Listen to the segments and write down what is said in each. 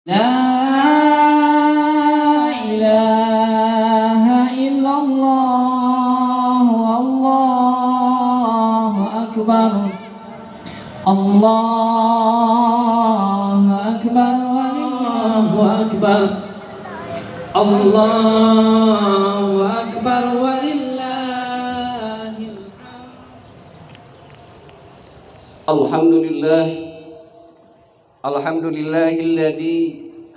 لا إله إلا الله الله أكبر الله أكبر والله أكبر الله أكبر ولله الحمد لله الحمد لله الذي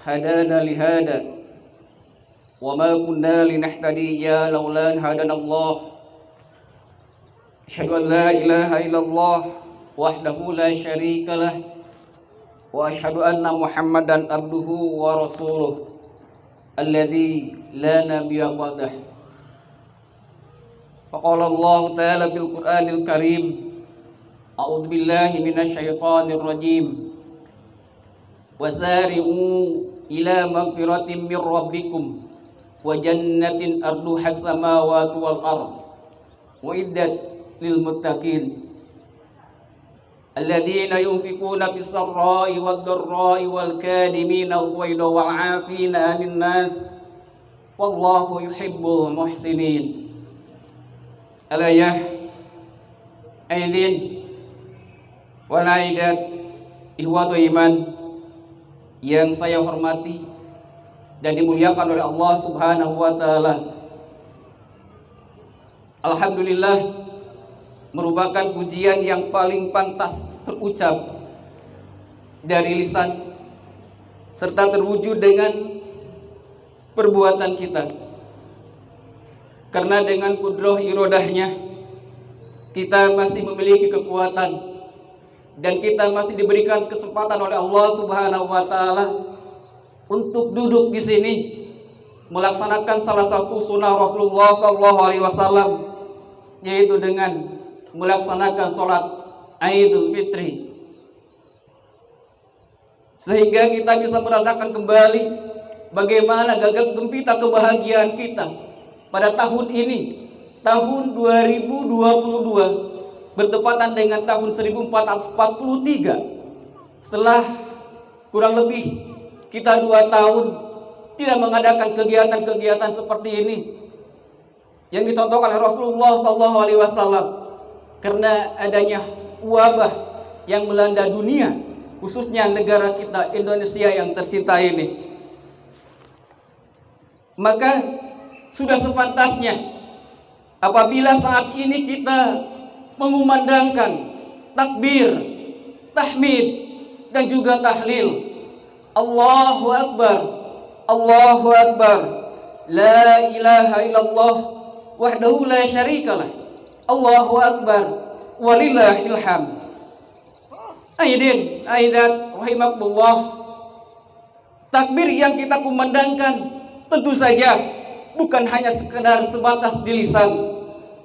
هدانا لهذا وما كنا لنهتدي لولا أن هدانا الله أشهد أن لا إله إلا الله وحده لا شريك له وأشهد أن محمدا عبده ورسوله الذي لا نبي بعده فقال الله تعالى في القرآن الكريم أعوذ بالله من الشيطان الرجيم وسارعوا إلى مغفرة من ربكم وجنة أرضها السماوات والأرض وأعدت للمتقين الذين ينفقون في السراء والضراء والكاظمين الغيظ والعافين عن الناس والله يحب المحسنين. Alayah aidin wal aidat ihwatu iman yang saya hormati dan dimuliakan oleh Allah Subhanahu wa taala. Alhamdulillah merupakan pujian yang paling pantas terucap dari lisan serta terwujud dengan perbuatan kita. Karena dengan kudrah irodahnya kita masih memiliki kekuatan dan kita masih diberikan kesempatan oleh Allah Subhanahu wa taala untuk duduk di sini melaksanakan salah satu sunnah Rasulullah sallallahu alaihi wasallam, yaitu dengan melaksanakan sholat Idul Fitri, sehingga kita bisa merasakan kembali bagaimana gagap gempita kebahagiaan kita pada tahun ini, tahun 2022, bertepatan dengan tahun 1443, setelah kurang lebih kita 2 tahun tidak mengadakan kegiatan-kegiatan seperti ini yang dicontohkan oleh Rasulullah SAW, karena adanya wabah yang melanda dunia, khususnya negara kita Indonesia yang tercinta ini. Maka sudah sepantasnya apabila saat ini kita mengumandangkan takbir, tahmid dan juga tahlil, Allahu Akbar, Allahu Akbar, la ilaha illallah wahdahu la syarikalah, Allahu Akbar walillahil hamd. Aidin, aidat rahimakumullah, takbir yang kita kumandangkan tentu saja bukan hanya sekedar sebatas di lisan,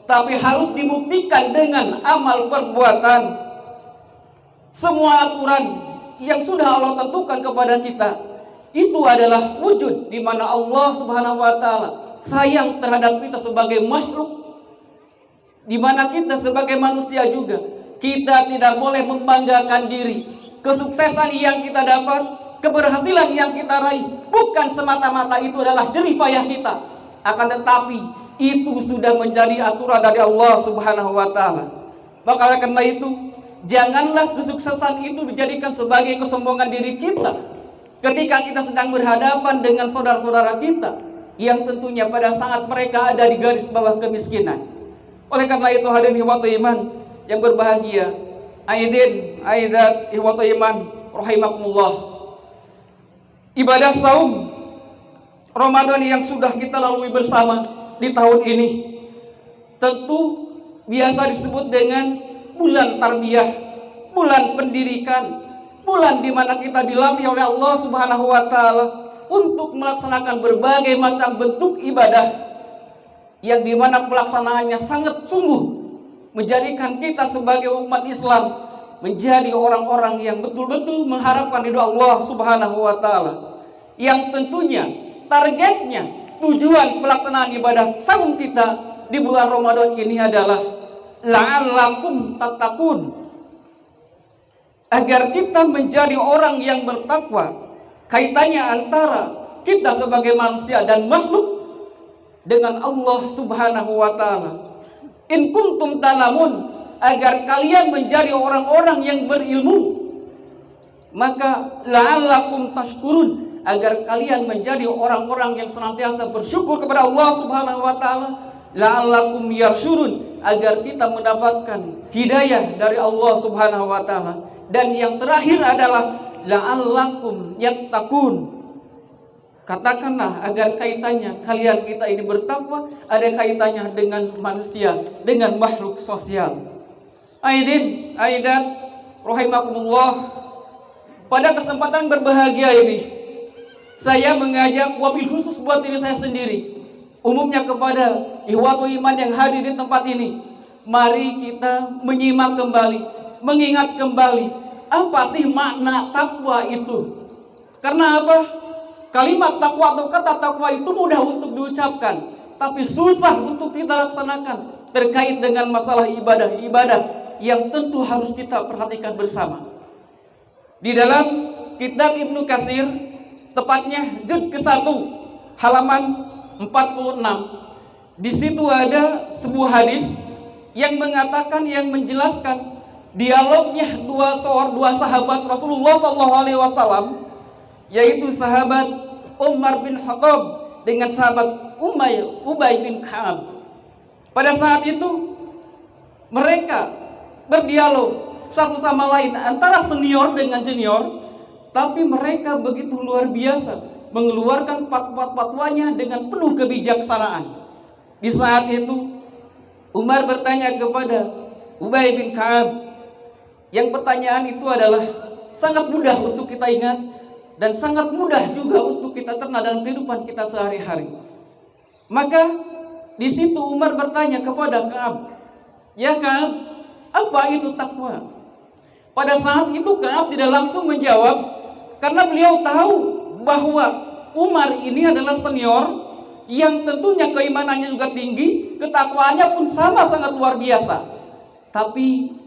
tapi harus dibuktikan dengan amal perbuatan. Semua aturan yang sudah Allah tentukan kepada kita itu adalah wujud di mana Allah Subhanahu wa taala sayang terhadap kita sebagai makhluk, di mana kita sebagai manusia juga kita tidak boleh membanggakan diri. Kesuksesan yang kita dapat, keberhasilan yang kita raih, bukan semata-mata itu adalah jerih payah kita, akan tetapi itu sudah menjadi aturan dari Allah Subhanahu wa taala. Maka karena itu, janganlah kesuksesan itu dijadikan sebagai kesombongan diri kita ketika kita sedang berhadapan dengan saudara-saudara kita yang tentunya pada saat mereka ada di garis bawah kemiskinan. Oleh karena itu, hadirin ihwatu iman yang berbahagia, aidin, aidat, ihwatu iman rahimakumullah, ibadah saum Ramadan yang sudah kita lalui bersama di tahun ini tentu biasa disebut dengan bulan tarbiyah, bulan pendidikan, bulan di mana kita dilatih oleh Allah Subhanahu wa taala untuk melaksanakan berbagai macam bentuk ibadah yang di mana pelaksanaannya sangat sungguh menjadikan kita sebagai umat Islam menjadi orang-orang yang betul-betul mengharapkan ridha Allah Subhanahu wa taala, yang tentunya targetnya, tujuan pelaksanaan ibadah saum kita di bulan Ramadan ini adalah la'allakum tattaqun, agar kita menjadi orang yang bertakwa. kaitannya antara kita sebagai manusia dan makhluk dengan Allah Subhanahu wa taala. In kuntum ta'lamun, agar kalian menjadi orang-orang yang berilmu, maka la'allakum tashkurun, agar kalian menjadi orang-orang yang senantiasa bersyukur kepada Allah Subhanahu wa taala. La'allakum yarsyurun, agar kita mendapatkan hidayah dari Allah Subhanahu wa taala. Dan yang terakhir adalah la'allakum yattaqun. Katakanlah agar kaitannya kalian kita ini bertakwa, ada kaitannya dengan manusia, dengan makhluk sosial. Aidin, aidat, rahimakumullah. Pada kesempatan berbahagia ini, saya mengajak wabil khusus buat diri saya sendiri, umumnya kepada ikhwatul iman yang hadir di tempat ini. Mari kita menyimak kembali, mengingat kembali, apa sih makna takwa itu? Karena apa? Kalimat takwa atau kata takwa itu mudah untuk diucapkan, tapi susah untuk kita laksanakan terkait dengan masalah ibadah-ibadah yang tentu harus kita perhatikan bersama. Di dalam kitab Ibnu Katsir, tepatnya juz ke-1 halaman 46, di situ ada sebuah hadis yang mengatakan, yang menjelaskan dialognya dua sahabat Rasulullah SAW, yaitu sahabat Umar bin Khattab dengan sahabat Ubay bin Ka'ab. Pada saat itu mereka berdialog satu sama lain, antara senior dengan junior, tapi mereka begitu luar biasa mengeluarkan fatwanya dengan penuh kebijaksanaan. Di saat itu Umar bertanya kepada Ubay bin Ka'ab, yang pertanyaan itu adalah sangat mudah untuk kita ingat dan sangat mudah juga untuk kita terna dalam kehidupan kita sehari-hari. Maka di situ Umar bertanya kepada Ka'ab, "Ya Ka'ab, apa itu takwa?" Pada saat itu Ka'ab tidak langsung menjawab, karena beliau tahu bahwa Umar ini adalah senior yang tentunya keimanannya juga tinggi, ketakwaannya pun sama sangat luar biasa. Tapi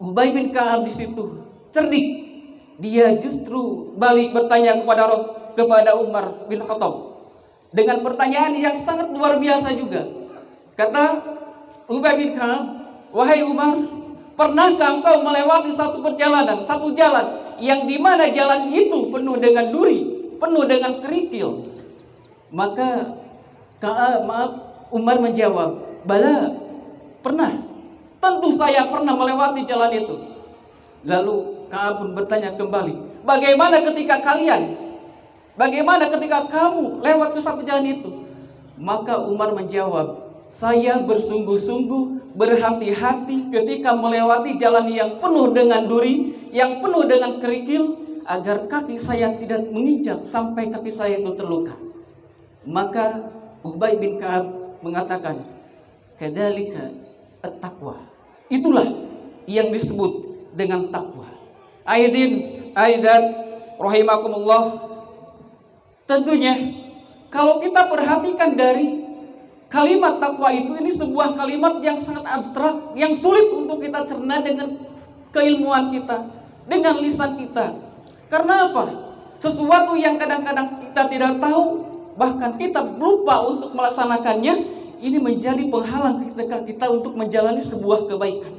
Ubay bin Ka'ab di situ cerdik. Dia justru balik bertanya kepada Umar bin Khattab dengan pertanyaan yang sangat luar biasa juga. Kata Ubay bin Ka'ab, "Wahai Umar, pernahkah engkau melewati satu perjalanan, satu jalan yang dimana jalan itu penuh dengan duri, penuh dengan kerikil?" Maka Umar menjawab, "Bala, pernah. Tentu saya pernah melewati jalan itu." Lalu Ka'ab pun bertanya kembali, "Bagaimana ketika kalian? Bagaimana ketika kamu lewat ke satu jalan itu?" Maka Umar menjawab, "Saya bersungguh-sungguh, berhati-hati ketika melewati jalan yang penuh dengan duri, yang penuh dengan kerikil, agar kaki saya tidak menginjak sampai kaki saya itu terluka." Maka Ubay bin Ka'ab mengatakan, "Kadzalika at-taqwa." Itulah yang disebut dengan takwa. Aidin, aidat, rahimakumullah. Tentunya kalau kita perhatikan dari kalimat takwa itu, ini sebuah kalimat yang sangat abstrak, yang sulit untuk kita cerna dengan keilmuan kita, dengan lisan kita. Karena apa? Sesuatu yang kadang-kadang kita tidak tahu, bahkan kita lupa untuk melaksanakannya, ini menjadi penghalang ketika kita untuk menjalani sebuah kebaikan.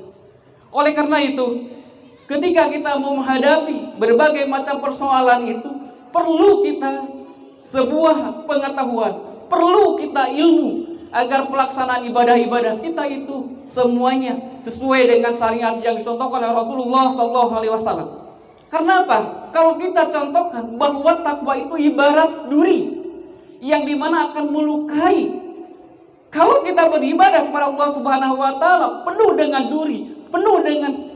Oleh karena itu, ketika kita mau menghadapi berbagai macam persoalan itu, perlu kita sebuah pengetahuan, perlu kita ilmu, agar pelaksanaan ibadah-ibadah kita itu semuanya sesuai dengan syariat yang dicontohkan oleh Rasulullah SAW. Karena apa? Kalau kita contohkan bahwa takwa itu ibarat duri yang dimana akan melukai. Kalau kita beribadah kepada Allah Subhanahu wa taala penuh dengan duri, penuh dengan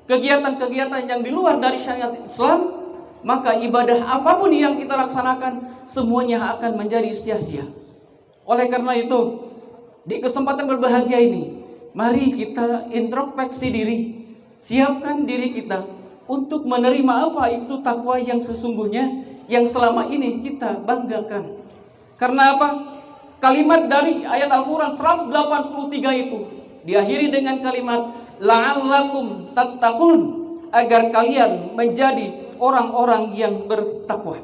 kegiatan-kegiatan yang di luar dari syariat Islam, maka ibadah apapun yang kita laksanakan semuanya akan menjadi sia-sia. Oleh karena itu, di kesempatan berbahagia ini, mari kita introspeksi diri, siapkan diri kita untuk menerima apa itu takwa yang sesungguhnya, yang selama ini kita banggakan. Karena apa? Kalimat dari ayat Al-Quran 183 itu diakhiri dengan kalimat la'allakum tattaqun, agar kalian menjadi orang-orang yang bertakwa.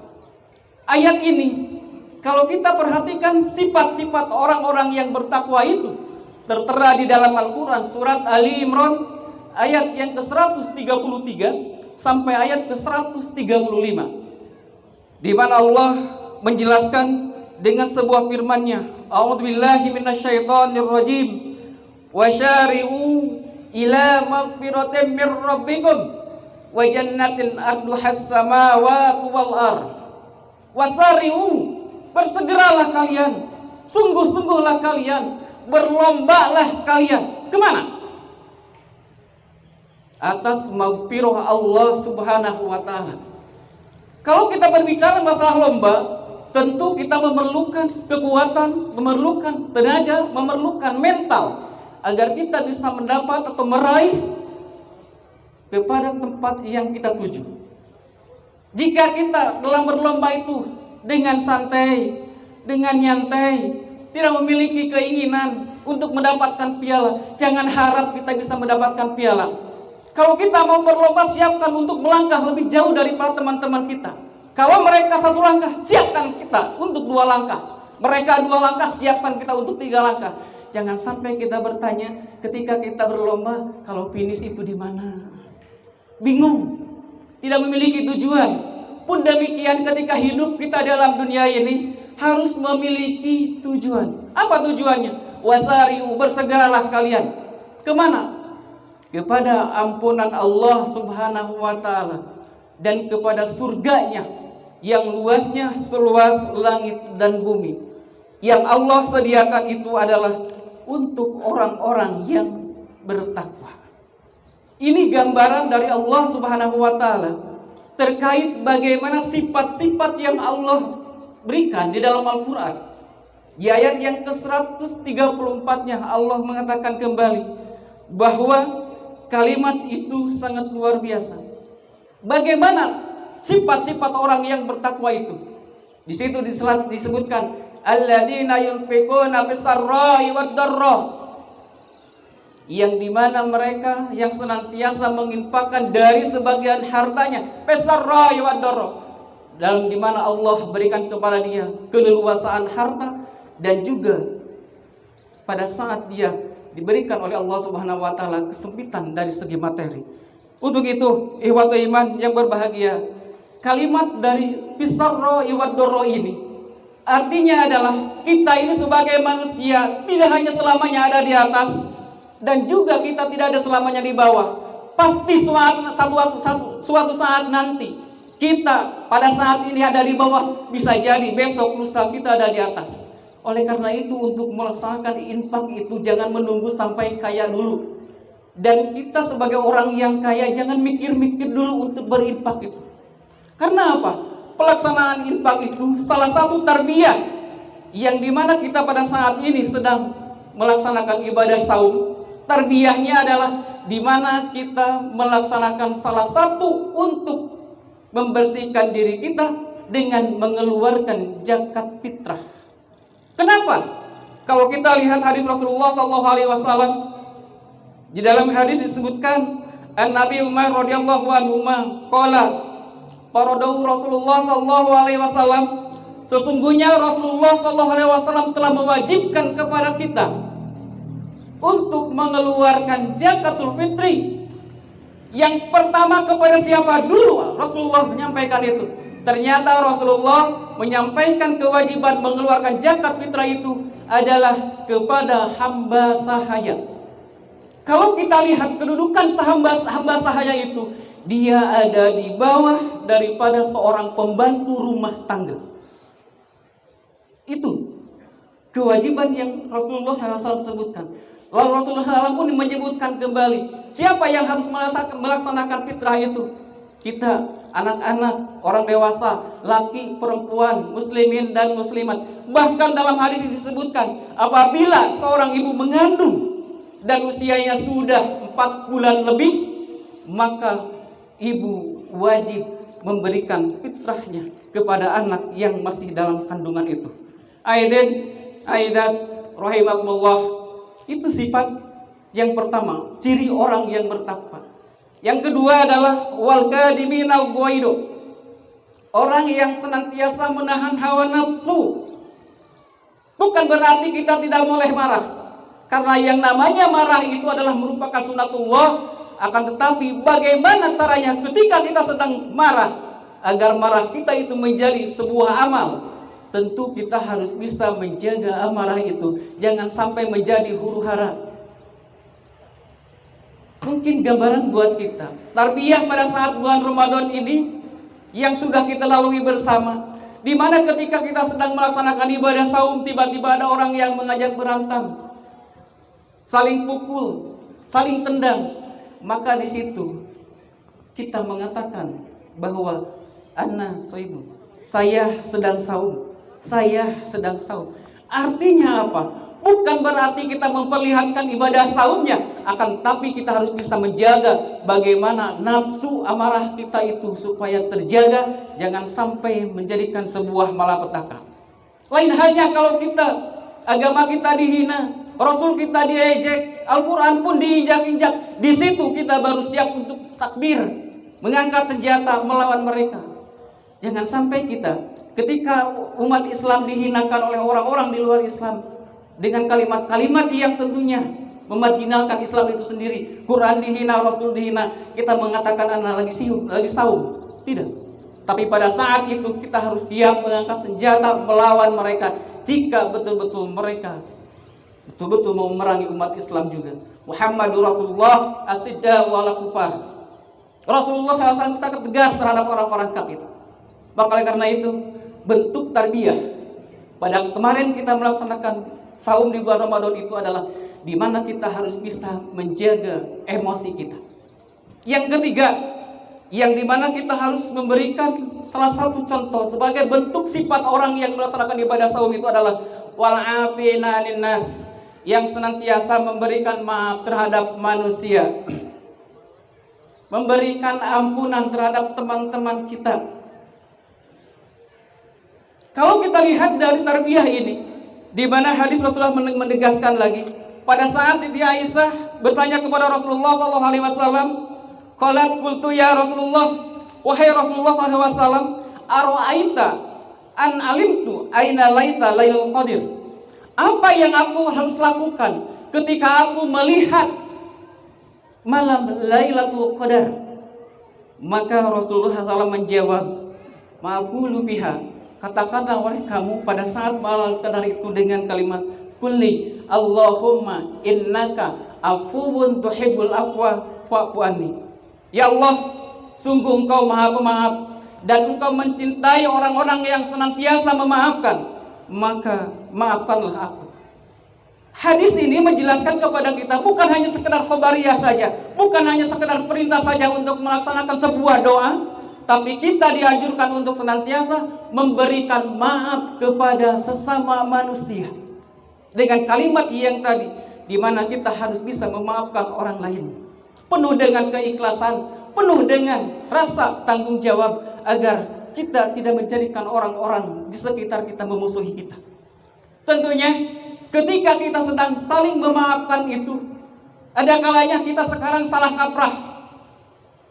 Ayat ini kalau kita perhatikan sifat-sifat orang-orang yang bertakwa itu tertera di dalam Al-Quran surat Ali Imran ayat yang ke-133 sampai ayat ke-135, di mana Allah menjelaskan dengan sebuah firman-Nya, A'udzubillahi minasyaitonirrajim, wasyari'u ila magfiratin mir rabbikum wa jannatin arduhas samawati wal ardh. Wasari'u, bersegeralah kalian, sungguh-sungguhlah kalian, berlombalah kalian. Kemana? Atas maghfirah Allah subhanahu wa ta'ala. Kalau kita berbicara masalah lomba, tentu kita memerlukan kekuatan, memerlukan tenaga, memerlukan mental agar kita bisa mendapat atau meraih kepada tempat yang kita tuju. Jika kita dalam berlomba itu dengan santai, dengan nyantai, tidak memiliki keinginan untuk mendapatkan piala, jangan harap kita bisa mendapatkan piala. Kalau kita mau berlomba, siapkan untuk melangkah lebih jauh daripada teman-teman kita. Kalau mereka 1 langkah, siapkan kita untuk 2 langkah. Mereka 2 langkah, siapkan kita untuk 3 langkah. Jangan sampai kita bertanya ketika kita berlomba, kalau finish itu di mana? Bingung, tidak memiliki tujuan. Pun demikian ketika hidup kita dalam dunia ini harus memiliki tujuan. Apa tujuannya? Wasari'u, bersegeralah kalian. Kemana? Kepada ampunan Allah subhanahu wa ta'ala dan kepada surganya yang luasnya seluas langit dan bumi. Yang Allah sediakan itu adalah untuk orang-orang yang bertakwa. Ini gambaran dari Allah subhanahu wa ta'ala terkait bagaimana sifat-sifat yang Allah berikan di dalam Al-Quran. Di ayat yang ke-134-nya Allah mengatakan kembali bahwa kalimat itu sangat luar biasa. Bagaimana sifat-sifat orang yang bertakwa itu? Di situ disebutkan alladzina yunfiquna fis-sarra'i wad-dharra, yang dimana mereka yang senantiasa menginfakkan dari sebagian hartanya fis-sarra'i wad-dharra, dalam dimana Allah berikan kepada dia keleluasaan harta dan juga pada saat dia diberikan oleh Allah subhanahu wa ta'ala kesempitan dari segi materi. Untuk itu, ikhwatul iman yang berbahagia, kalimat dari fis-sarra'i wad-dharra ini artinya adalah kita ini sebagai manusia tidak hanya selamanya ada di atas, dan juga kita tidak ada selamanya di bawah. Pasti suatu saat nanti kita pada saat ini ada di bawah, bisa jadi besok lusa kita ada di atas. Oleh karena itu, untuk melaksanakan infak itu jangan menunggu sampai kaya dulu. Dan kita sebagai orang yang kaya jangan mikir-mikir dulu untuk berinfak itu. Karena apa? Pelaksanaan infak itu salah satu tarbiyah yang dimana kita pada saat ini sedang melaksanakan ibadah saum. Tarbiyahnya adalah dimana kita melaksanakan salah satu untuk membersihkan diri kita dengan mengeluarkan zakat fitrah. Kenapa? Kalau kita lihat hadis Rasulullah SAW, di dalam hadis disebutkan An-Nabi Umar radhiyallahu anhu qala faradahu Rasulullah SAW, sesungguhnya Rasulullah SAW telah mewajibkan kepada kita untuk mengeluarkan zakatul fitri. Yang pertama kepada siapa dulu Rasulullah menyampaikan itu? Ternyata Rasulullah menyampaikan kewajiban mengeluarkan zakat fitrah itu adalah kepada hamba sahaya. Kalau kita lihat kedudukan hamba sahaya itu, dia ada di bawah daripada seorang pembantu rumah tangga. Itu kewajiban yang Rasulullah SAW sebutkan. Lalu Rasulullah SAW pun menyebutkan kembali, siapa yang harus melaksanakan fitrah itu? Kita, anak-anak, orang dewasa, laki, perempuan, muslimin dan muslimat. Bahkan dalam hadis disebutkan, apabila seorang ibu mengandung dan usianya sudah 4 bulan lebih, maka ibu wajib memberikan fitrahnya kepada anak yang masih dalam kandungan itu. Aidat rahimakumullah, itu sifat yang pertama, ciri orang yang bertakwa. Yang kedua adalah wal kadiminal ghaido. Orang yang senantiasa menahan hawa nafsu. Bukan berarti kita tidak boleh marah. Karena yang namanya marah itu adalah merupakan sunatullah. Akan tetapi bagaimana caranya ketika kita sedang marah, agar marah kita itu menjadi sebuah amal? Tentu kita harus bisa menjaga amarah itu. Jangan sampai menjadi huru hara. Mungkin gambaran buat kita tarbiyah pada saat bulan Ramadan ini yang sudah kita lalui bersama, di mana ketika kita sedang melaksanakan ibadah saum, tiba-tiba ada orang yang mengajak berantem, saling pukul, saling tendang. Maka di situ kita mengatakan bahwa anna shaibun, saya sedang saum, saya sedang saum. Artinya apa? Bukan berarti kita memperlihatkan ibadah saumnya, akan tapi kita harus bisa menjaga bagaimana nafsu amarah kita itu supaya terjaga, jangan sampai menjadikan sebuah malapetaka. Lain halnya kalau kita, agama kita dihina, Rasul kita diejek, Al-Quran pun diinjak-injak, di situ kita baru siap untuk takbir, mengangkat senjata melawan mereka. Jangan sampai kita, ketika umat Islam dihinakan oleh orang-orang di luar Islam, dengan kalimat-kalimat yang tentunya memarginalkan Islam itu sendiri, Quran dihina, Rasul dihina, kita mengatakan anak lagi saum. Tidak. Tapi pada saat itu kita harus siap mengangkat senjata melawan mereka, jika betul-betul mereka betul-betul mau memerangi umat Islam juga. Muhammadur Rasulullah asidda wala kufar. Rasulullah SAW sangat tegas terhadap orang-orang kafir. Maka karena itu bentuk tarbiyah pada kemarin kita melaksanakan saum di bulan Ramadan itu adalah di mana kita harus bisa menjaga emosi kita. Yang ketiga, yang di mana kita harus memberikan salah satu contoh sebagai bentuk sifat orang yang melaksanakan ibadah saum itu adalah wal afina linnas, yang senantiasa memberikan maaf terhadap manusia, memberikan ampunan terhadap teman-teman kita. Kalau kita lihat dari tarbiyah ini, di mana hadis Rasulullah menegaskan lagi, pada saat Siti Aisyah bertanya kepada Rasulullah SAW, qalat qultu ya Rasulullah, wahai Rasulullah SAW, aro'aita an alimtu aina laita lailul qadir. Apa yang aku harus lakukan ketika aku melihat malam Lailatul Qadar? Maka Rasulullah SAW menjawab, ma'qulu biha, katakanlah oleh kamu pada saat malam Qadar itu dengan kalimat kulli Allahumma innaka afuwun tuhibbul afwa fa'fu anni. Ya Allah, sungguh Engkau Maha Pemaaf dan Engkau mencintai orang-orang yang senantiasa memaafkan, maka maafkanlah aku. Hadis ini menjelaskan kepada kita bukan hanya sekedar khabariyah saja, bukan hanya sekedar perintah saja untuk melaksanakan sebuah doa, tapi kita dianjurkan untuk senantiasa memberikan maaf kepada sesama manusia dengan kalimat yang tadi, di mana kita harus bisa memaafkan orang lain penuh dengan keikhlasan, penuh dengan rasa tanggung jawab, agar kita tidak menjadikan orang-orang di sekitar kita memusuhi kita. Tentunya ketika kita sedang saling memaafkan itu, ada kalanya kita sekarang salah kaprah.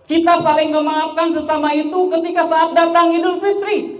Kita saling memaafkan sesama itu ketika saat datang Idul Fitri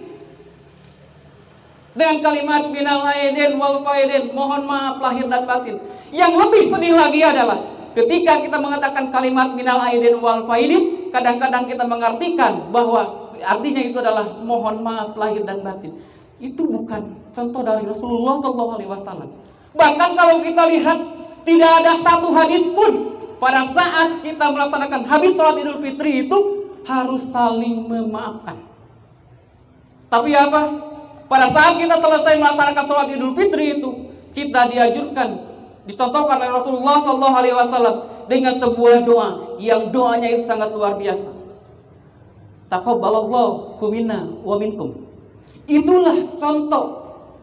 dengan kalimat minal aidin wal faidin, mohon maaf lahir dan batin. Yang lebih sedih lagi adalah ketika kita mengatakan kalimat minal aidin wal faidin, kadang-kadang kita mengartikan bahwa artinya itu adalah mohon maaf lahir dan batin. Itu bukan contoh dari Rasulullah SAW. Bahkan kalau kita lihat, tidak ada satu hadis pun pada saat kita melaksanakan habis sholat Idul Fitri itu harus saling memaafkan. Tapi apa? Pada saat kita selesai melaksanakan sholat Idul Fitri itu, kita dianjurkan, dicontohkan oleh Rasulullah SAW dengan sebuah doa yang doanya itu sangat luar biasa. Taqabbalallahu minna wa minkum. Itulah contoh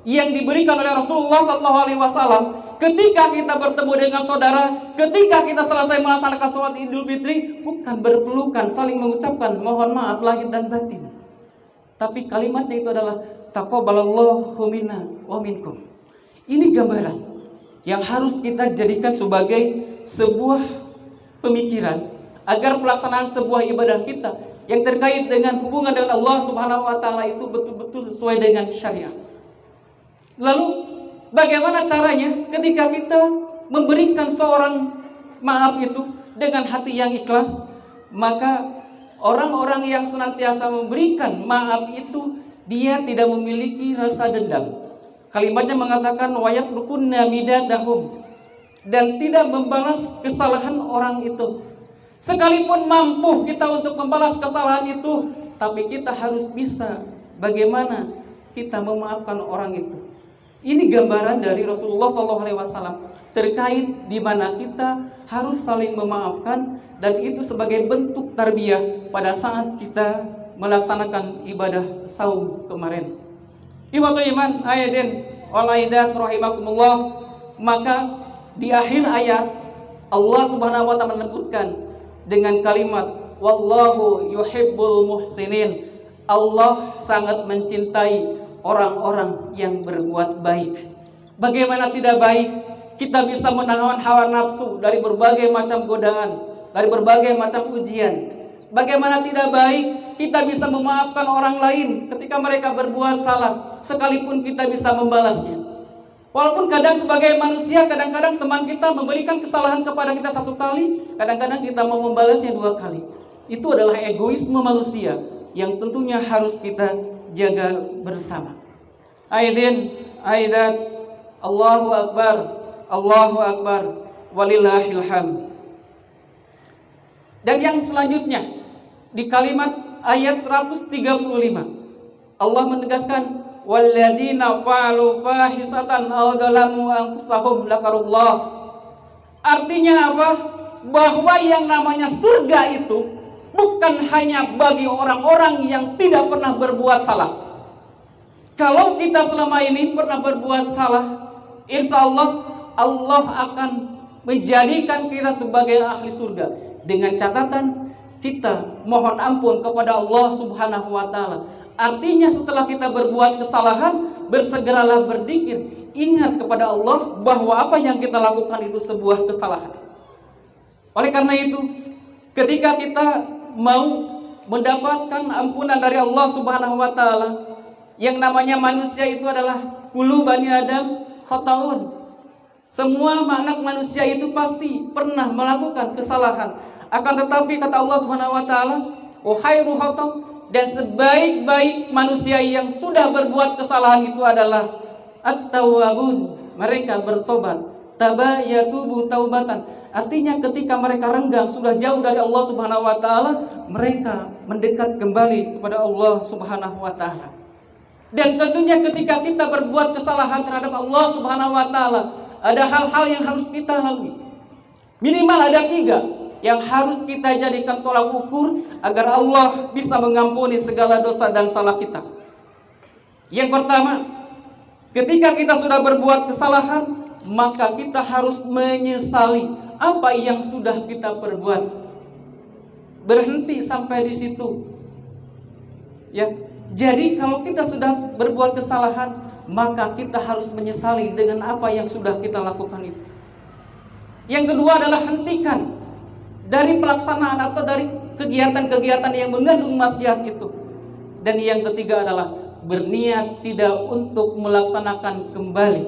yang diberikan oleh Rasulullah SAW ketika kita bertemu dengan saudara, ketika kita selesai melaksanakan sholat Idul Fitri, bukan berpelukan saling mengucapkan mohon maaf lahir dan batin, tapi kalimatnya itu adalah taqabbalallahu minna wa minkum. Ini gambaran yang harus kita jadikan sebagai sebuah pemikiran agar pelaksanaan sebuah ibadah kita yang terkait dengan hubungan dengan Allah Subhanahu wa taala itu betul-betul sesuai dengan syariat. Lalu bagaimana caranya ketika kita memberikan seorang maaf itu dengan hati yang ikhlas? Maka orang-orang yang senantiasa memberikan maaf itu dia tidak memiliki rasa dendam. Kalimatnya mengatakan wayat rukunna midatahum, dan tidak membalas kesalahan orang itu. Sekalipun mampu kita untuk membalas kesalahan itu, tapi kita harus bisa bagaimana kita memaafkan orang itu. Ini gambaran dari Rasulullah SAW terkait di mana kita harus saling memaafkan, dan itu sebagai bentuk tarbiyah pada saat kita melaksanakan ibadah saum kemarin. Ikhwatul iman, ayadin wal aidat rahimakumullah. Maka di akhir ayat Allah Subhanahu wa taala menyebutkan dengan kalimat wallahu yuhibbul muhsinin. Allah sangat mencintai orang-orang yang berbuat baik. Bagaimana tidak baik kita bisa menahan hawa nafsu dari berbagai macam godaan, dari berbagai macam ujian. Bagaimana tidak baik kita bisa memaafkan orang lain ketika mereka berbuat salah, sekalipun kita bisa membalasnya. Walaupun kadang sebagai manusia, kadang-kadang teman kita memberikan kesalahan kepada kita 1 kali, kadang-kadang kita mau membalasnya 2 kali. Itu adalah egoisme manusia yang tentunya harus kita jaga bersama. Aidin, aidat, Allahu Akbar, walillahil hamd. Dan yang selanjutnya di kalimat ayat 135 Allah menegaskan walladzina fa'alu fahisatan aw dzalamu anfusahum lakarullah. Artinya apa? Bahwa yang namanya surga itu bukan hanya bagi orang-orang yang tidak pernah berbuat salah. Kalau kita selama ini pernah berbuat salah, insya Allah Allah akan menjadikan kita sebagai ahli surga, dengan catatan kita mohon ampun kepada Allah Subhanahu wa taala. Artinya setelah kita berbuat kesalahan, bersegeralah berzikir, ingat kepada Allah bahwa apa yang kita lakukan itu sebuah kesalahan. Oleh karena itu, ketika kita mau mendapatkan ampunan dari Allah Subhanahu wa taala, yang namanya manusia itu adalah kullu bani Adam khata'un. Semua anak manusia itu pasti pernah melakukan kesalahan. Akan tetapi kata Allah Subhanahu wa taala, wa khairu khata', dan sebaik-baik manusia yang sudah berbuat kesalahan itu adalah at-tawwabun, mereka bertobat. Taba yatubu taubatan. Artinya ketika mereka renggang sudah jauh dari Allah Subhanahu wa taala, mereka mendekat kembali kepada Allah Subhanahu wa taala. Dan tentunya ketika kita berbuat kesalahan terhadap Allah Subhanahu wa taala, ada hal-hal yang harus kita lalui. Minimal ada 3 yang harus kita jadikan tolak ukur agar Allah bisa mengampuni segala dosa dan salah kita. Yang pertama, ketika kita sudah berbuat kesalahan, maka kita harus menyesali apa yang sudah kita perbuat. Berhenti sampai di situ. Ya, jadi kalau kita sudah berbuat kesalahan, maka kita harus menyesali dengan apa yang sudah kita lakukan itu. Yang kedua adalah hentikan dari pelaksanaan atau dari kegiatan-kegiatan yang mengandung maksiat itu. Dan yang ketiga adalah berniat tidak untuk melaksanakan kembali.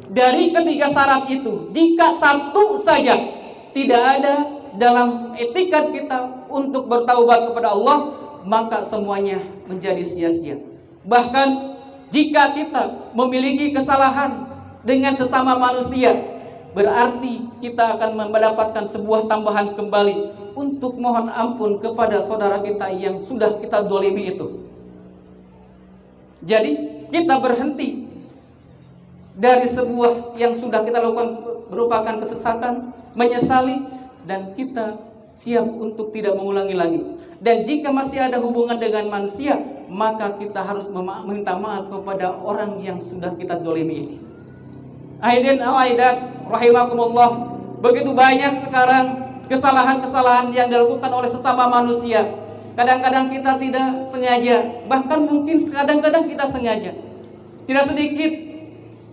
Dari ketiga syarat itu, jika satu saja tidak ada dalam etikat kita untuk bertaubat kepada Allah, maka semuanya menjadi sia-sia. Bahkan jika kita memiliki kesalahan dengan sesama manusia, berarti kita akan mendapatkan sebuah tambahan kembali untuk mohon ampun kepada saudara kita yang sudah kita dolimi itu. Jadi kita berhenti dari sebuah yang sudah kita lakukan merupakan kesesatan, menyesali, dan kita siap untuk tidak mengulangi lagi. Dan jika masih ada hubungan dengan manusia, maka kita harus meminta maaf kepada orang yang sudah kita dolimi ini. Aidin aidat rahimakumullah, begitu banyak sekarang kesalahan-kesalahan yang dilakukan oleh sesama manusia. Kadang-kadang kita tidak sengaja, bahkan mungkin kadang-kadang kita sengaja. Tidak sedikit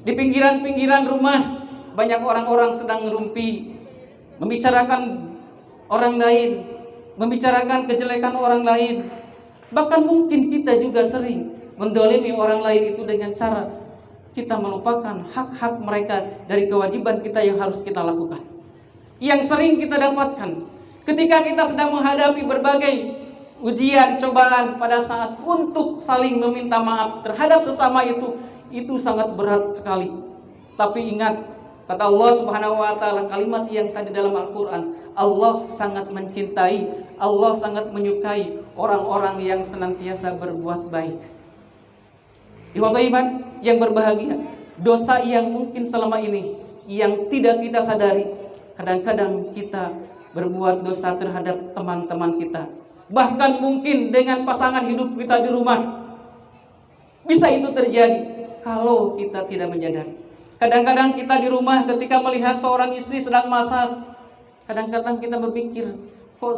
di pinggiran-pinggiran rumah banyak orang-orang sedang ngerumpi, membicarakan orang lain, membicarakan kejelekan orang lain. Bahkan mungkin kita juga sering mendolimi orang lain itu dengan cara kita melupakan hak-hak mereka dari kewajiban kita yang harus kita lakukan. Yang sering kita dapatkan ketika kita sedang menghadapi berbagai ujian, cobaan, pada saat untuk saling meminta maaf terhadap sesama itu sangat berat sekali. Tapi ingat, kata Allah Subhanahu wa taala, kalimat yang tadi dalam Al-Qur'an, Allah sangat mencintai, Allah sangat menyukai orang-orang yang senantiasa berbuat baik. Ikhwatul iman yang berbahagia, dosa yang mungkin selama ini yang tidak kita sadari, kadang-kadang kita berbuat dosa terhadap teman-teman kita, bahkan mungkin dengan pasangan hidup kita di rumah. Bisa itu terjadi kalau kita tidak menyadari. Kadang-kadang kita di rumah ketika melihat seorang istri sedang masak, kadang-kadang kita berpikir, kok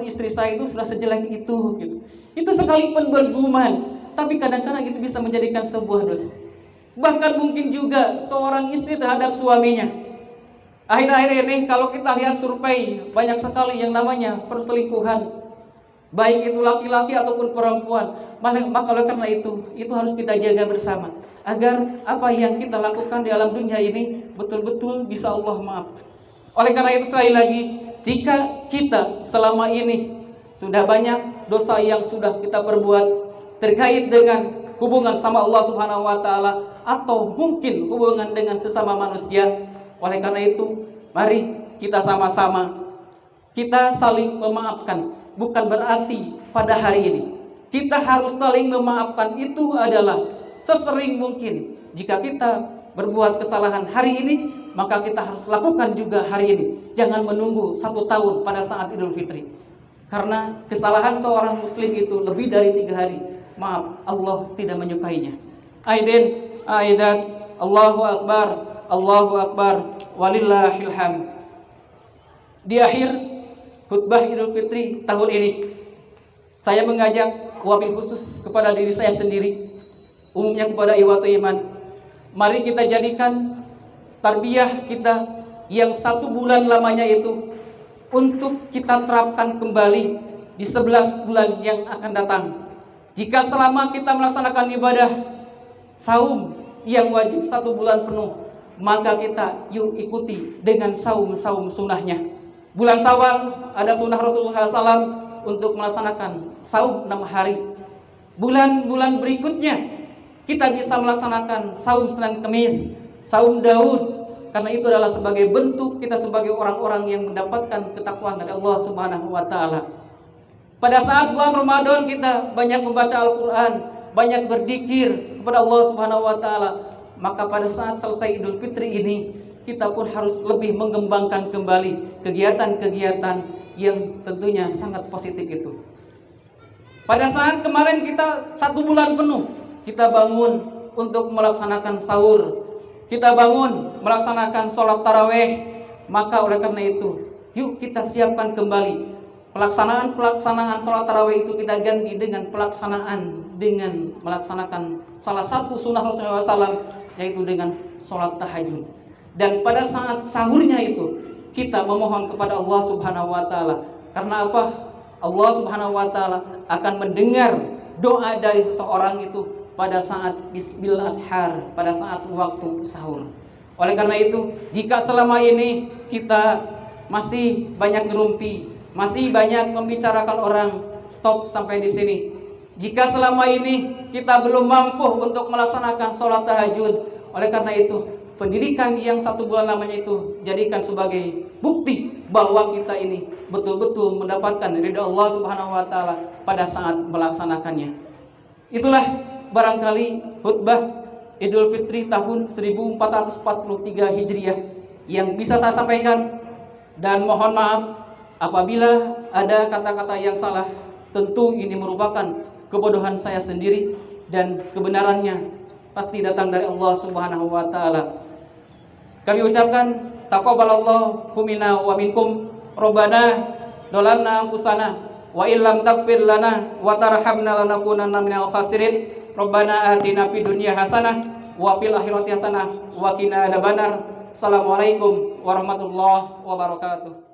istri saya itu sudah sejelek itu gitu. Itu sekalipun bergumam, tapi kadang-kadang itu bisa menjadikan sebuah dosa. Bahkan mungkin juga seorang istri terhadap suaminya. Akhir-akhir ini kalau kita lihat survei, banyak sekali yang namanya perselingkuhan, baik itu laki-laki ataupun perempuan. Maka oleh karena itu harus kita jaga bersama, agar apa yang kita lakukan di alam dunia ini betul-betul bisa Allah maafkan. Oleh karena itu sekali lagi, jika kita selama ini sudah banyak dosa yang sudah kita perbuat terkait dengan hubungan sama Allah Subhanahu wa taala, atau mungkin hubungan dengan sesama manusia, oleh karena itu mari kita sama-sama kita saling memaafkan. Bukan berarti pada hari ini kita harus saling memaafkan, itu adalah sesering mungkin. Jika kita berbuat kesalahan hari ini, maka kita harus lakukan juga hari ini. Jangan menunggu 1 tahun pada saat Idul Fitri, karena kesalahan seorang muslim itu lebih dari 3 hari, maaf, Allah tidak menyukainya. Aidin, aidat, Allahu Akbar, Allahu Akbar, walillahil hamd. Di akhir khutbah Idul Fitri tahun ini, saya mengajak wabil khusus kepada diri saya sendiri, umumnya kepada ikhwatul iman. Mari kita jadikan tarbiyah kita yang 1 bulan lamanya itu untuk kita terapkan kembali di 11 bulan yang akan datang. Jika selama kita melaksanakan ibadah saum yang wajib 1 bulan penuh, maka kita yuk ikuti dengan saum-saum sunnahnya. Bulan Syawal ada sunnah Rasulullah SAW untuk melaksanakan saum 6 hari. Bulan-bulan berikutnya kita bisa melaksanakan saum Senin Kemis, saum Daud, karena itu adalah sebagai bentuk kita sebagai orang-orang yang mendapatkan ketakwaan dari Allah Subhanahu wa taala. Pada saat bulan Ramadan kita banyak membaca Al-Qur'an, banyak berzikir kepada Allah Subhanahu wa taala. Maka pada saat selesai Idul Fitri ini, kita pun harus lebih mengembangkan kembali kegiatan-kegiatan yang tentunya sangat positif itu. Pada saat kemarin kita 1 bulan penuh, kita bangun untuk melaksanakan sahur, kita bangun melaksanakan sholat taraweh. Maka oleh karena itu, yuk kita siapkan kembali pelaksanaan sholat taraweh itu, kita ganti dengan melaksanakan salah satu sunnah Rasulullah SAW, yaitu dengan sholat tahajud. Dan pada saat sahurnya itu kita memohon kepada Allah Subhanahu wa taala. Karena apa? Allah Subhanahu wa taala akan mendengar doa dari seseorang itu pada saat bil ashar, pada saat waktu sahur. Oleh karena itu, jika selama ini kita masih banyak ngerumpi, masih banyak membicarakan orang, stop sampai di sini. Jika selama ini kita belum mampu untuk melaksanakan sholat tahajud, oleh karena itu pendidikan yang 1 bulan lamanya itu jadikan sebagai bukti bahwa kita ini betul-betul mendapatkan ridha Allah Subhanahu wa taala pada saat melaksanakannya. Itulah barangkali khutbah Idul Fitri tahun 1443 Hijriah yang bisa saya sampaikan, dan mohon maaf apabila ada kata-kata yang salah. Tentu ini merupakan kebodohan saya sendiri, dan kebenarannya pasti datang dari Allah Subhanahu wa taala. Kami ucapkan taqabbalallahu minna wa minkum, Rabbana dolanna anfusana wa illam taghfir lana wa tarhamna lanakunanna minal khasirin. Rabbana atina fid dunya hasanah wa fil akhirati hasanah wa qina adzabannar. Assalamualaikum warahmatullahi wabarakatuh.